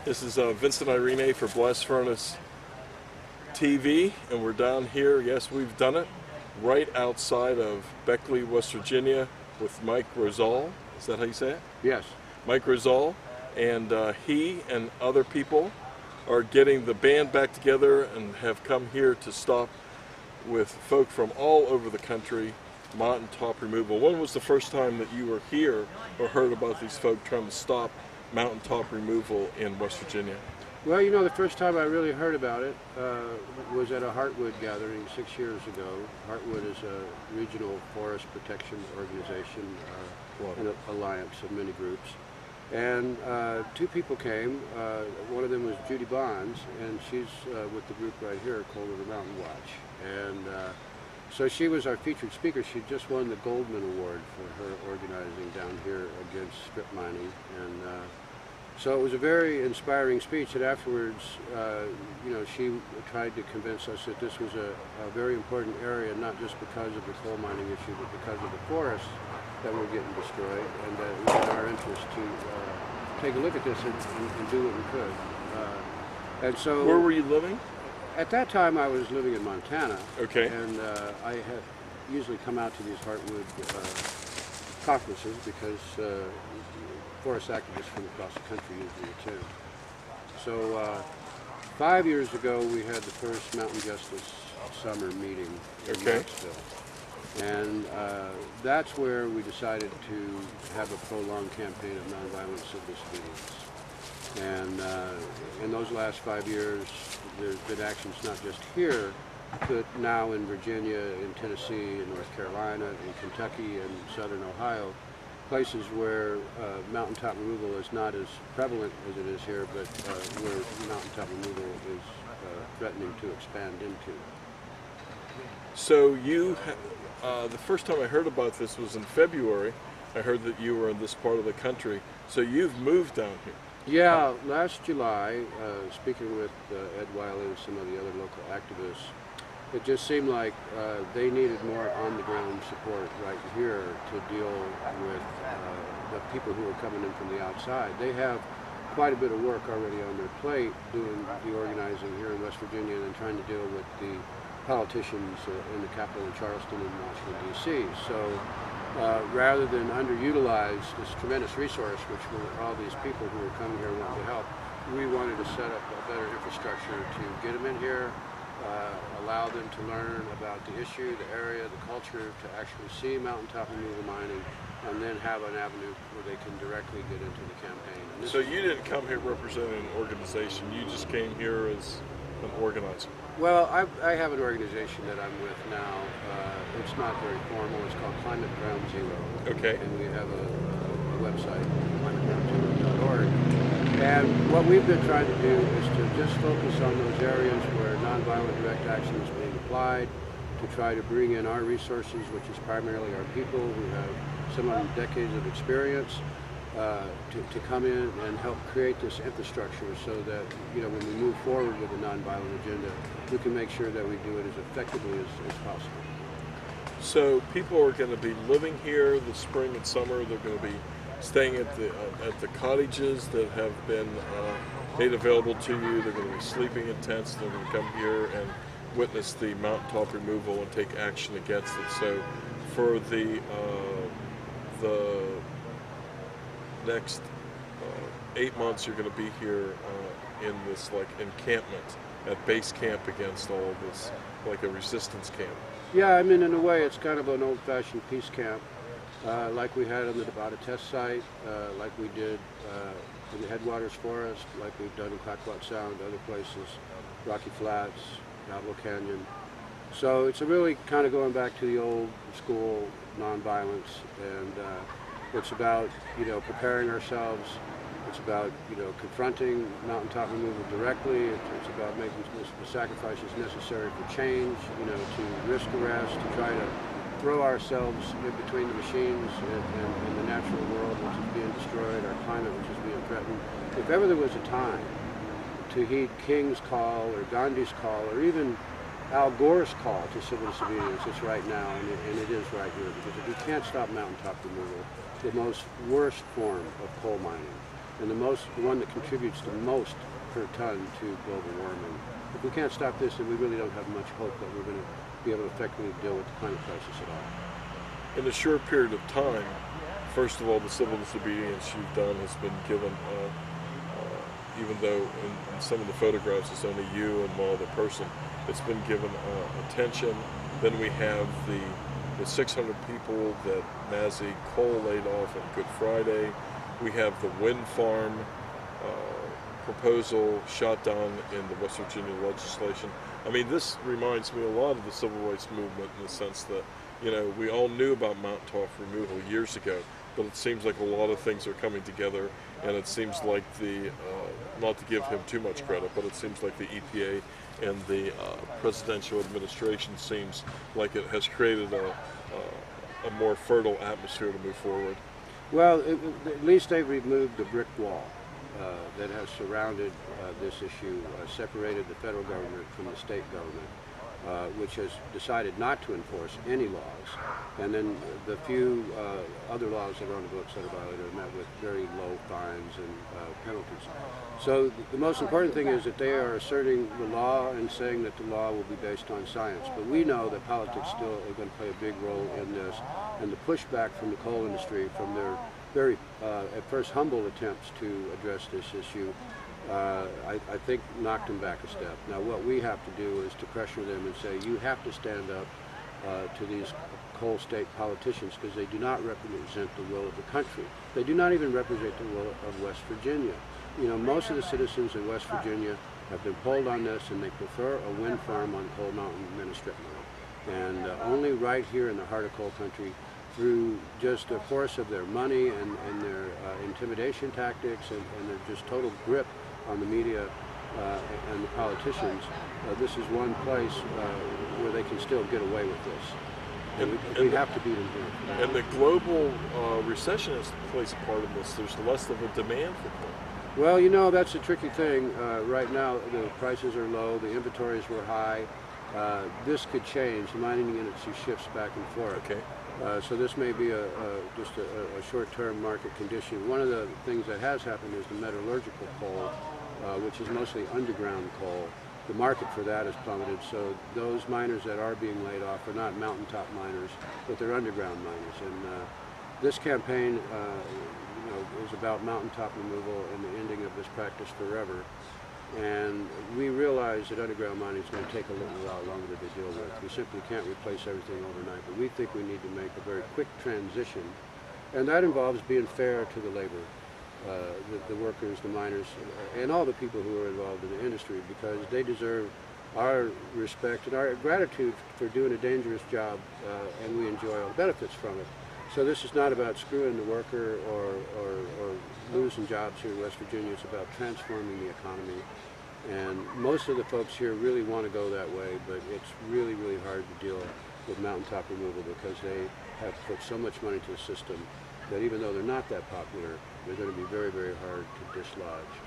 This is Vincent Eirene for Blast Furnace TV, and we're down here, yes, we've done it, right outside of Beckley, West Virginia, with Mike Roselle. Is that how you say it? Yes. Mike Roselle, and he and other people are getting the band back together and have come here to stop with folk from all over the country, mountaintop removal. When was the first time that you were here or heard about these folk trying to stop mountaintop removal in West Virginia? Well, you know, the first time I really heard about it was at a Heartwood gathering 6 years ago. Heartwood is a regional forest protection organization, an alliance of many groups. And two people came. One of them was Judy Bonds, and she's with the group right here called the Mountain Watch. And so she was our featured speaker. She just won the Goldman Award for her organizing down here against strip mining. And so it was a very inspiring speech, and afterwards, you know, she tried to convince us that this was a very important area, not just because of the coal mining issue, but because of the forests that were getting destroyed, and that it was in our interest to take a look at this and do what we could. And so, where were you living? At that time, I was living in Montana. Okay. And I had usually come out to these Heartwood conferences because forest activists from across the country usually attend. So 5 years ago, we had the first Mountain Justice Summer meeting in Knoxville. And that's where we decided to have a prolonged campaign of nonviolent civil disobedience. And in those last 5 years, there's been actions not just here, but now in Virginia, in Tennessee, in North Carolina, in Kentucky, and southern Ohio, places where mountaintop removal is not as prevalent as it is here, but where mountaintop removal is threatening to expand into. So you, the first time I heard about this was in February. I heard that you were in this part of the country. So you've moved down here. Yeah, last July, speaking with Ed Wiley and some of the other local activists, it just seemed like they needed more on-the-ground support right here to deal with the people who are coming in from the outside. They have quite a bit of work already on their plate doing the organizing here in West Virginia and trying to deal with the politicians in the capital in Charleston and Washington, D.C. So rather than underutilize this tremendous resource, which were all these people who are coming here wanting to help, we wanted to set up a better infrastructure to get them in here, allow them to learn about the issue, the area, the culture, to actually see mountaintop removal mining, and then have an avenue where they can directly get into the campaign. So you didn't come here representing an organization, you just came here as an organizer? Well, I have an organization that I'm with now. It's not very formal. It's called Climate Ground Zero. Okay. And we have a website, climategroundzero.org. And what we've been trying to do is to just focus on those areas where nonviolent direct action is being applied, to try to bring in our resources, which is primarily our people who have some of them decades of experience, to come in and help create this infrastructure so that, you know, when we move forward with a nonviolent agenda, we can make sure that we do it as effectively as possible. So people are going to be living here the spring and summer. They're going to be staying at the cottages that have been made available to you. They're going to be sleeping in tents. They're going to come here and witness the mountaintop removal and take action against it. So for the next 8 months, you're going to be here in this like encampment at base camp against all of this, like a resistance camp. Yeah, I mean, in a way, it's kind of an old-fashioned peace camp, like we had on the Nevada test site, like we did in the Headwaters Forest, like we've done in Clackawanit Sound, other places, Rocky Flats, Diablo Canyon. So it's really kind of going back to the old school nonviolence, and it's about, you know, preparing ourselves. It's about, you know, confronting mountaintop removal directly. It's about making the sacrifices necessary for change, you know, to risk arrest, to try to throw ourselves in between the machines and the natural world, which is being destroyed, our climate, which is being threatened. If ever there was a time to heed King's call or Gandhi's call or even Al Gore's call to civil disobedience, it's right now, and it is right here, because if we can't stop mountaintop removal, the most worst form of coal mining, and the one that contributes the most per ton to global warming. If we can't stop this, then we really don't have much hope that we're going to be able to effectively deal with the climate crisis at all. In a short period of time, first of all, the civil disobedience you've done has been given, even though in some of the photographs it's only you and one other person, it's been given attention. Then we have the 600 people that Massey Coal laid off on Good Friday. We have the wind farm proposal shot down in the West Virginia legislation. I mean, this reminds me a lot of the civil rights movement in the sense that, you know, we all knew about mountaintop removal years ago, but it seems like a lot of things are coming together, and it seems like not to give him too much credit, but it seems like the EPA and the presidential administration seems like it has created a more fertile atmosphere to move forward. Well, at least they've removed the brick wall that has surrounded this issue, separated the federal government from the state government, which has decided not to enforce any laws. And then the few other laws that are on the books that are violated are met with very low fines and penalties. So the most important thing is that they are asserting the law and saying that the law will be based on science. But we know that politics still are going to play a big role in this, and the pushback from the coal industry, from their very, at first, humble attempts to address this issue, I think knocked them back a step. Now what we have to do is to pressure them and say, you have to stand up to these coal state politicians, because they do not represent the will of the country. They do not even represent the will of West Virginia. You know, most of the citizens in West Virginia have been polled on this, and they prefer a wind farm on Coal Mountain than a strip mine. And only right here in the heart of coal country, through just the force of their money and their intimidation tactics and their just total grip on the media and the politicians, this is one place where they can still get away with this. And we have to beat them here. And the global recession has placed a part in this. There's less of a demand for coal. Well, you know, that's a tricky thing. Right now, the prices are low, the inventories were high. This could change. The mining industry shifts back and forth. Okay. So this may be just a short-term market condition. One of the things that has happened is the metallurgical coal, which is mostly underground coal. The market for that has plummeted, so those miners that are being laid off are not mountaintop miners, but they're underground miners. And this campaign is about mountaintop removal and the ending of this practice forever. And we realize that underground mining is going to take a little while longer to deal with. We simply can't replace everything overnight, but we think we need to make a very quick transition, and that involves being fair to the labor, the workers, the miners, and all the people who are involved in the industry, because they deserve our respect and our gratitude for doing a dangerous job, and we enjoy all the benefits from it. So this is not about screwing the worker or losing jobs here in West Virginia. It's about transforming the economy. And most of the folks here really want to go that way, but it's really, really hard to deal with mountaintop removal because they have put so much money into the system that even though they're not that popular, they're going to be very, very hard to dislodge.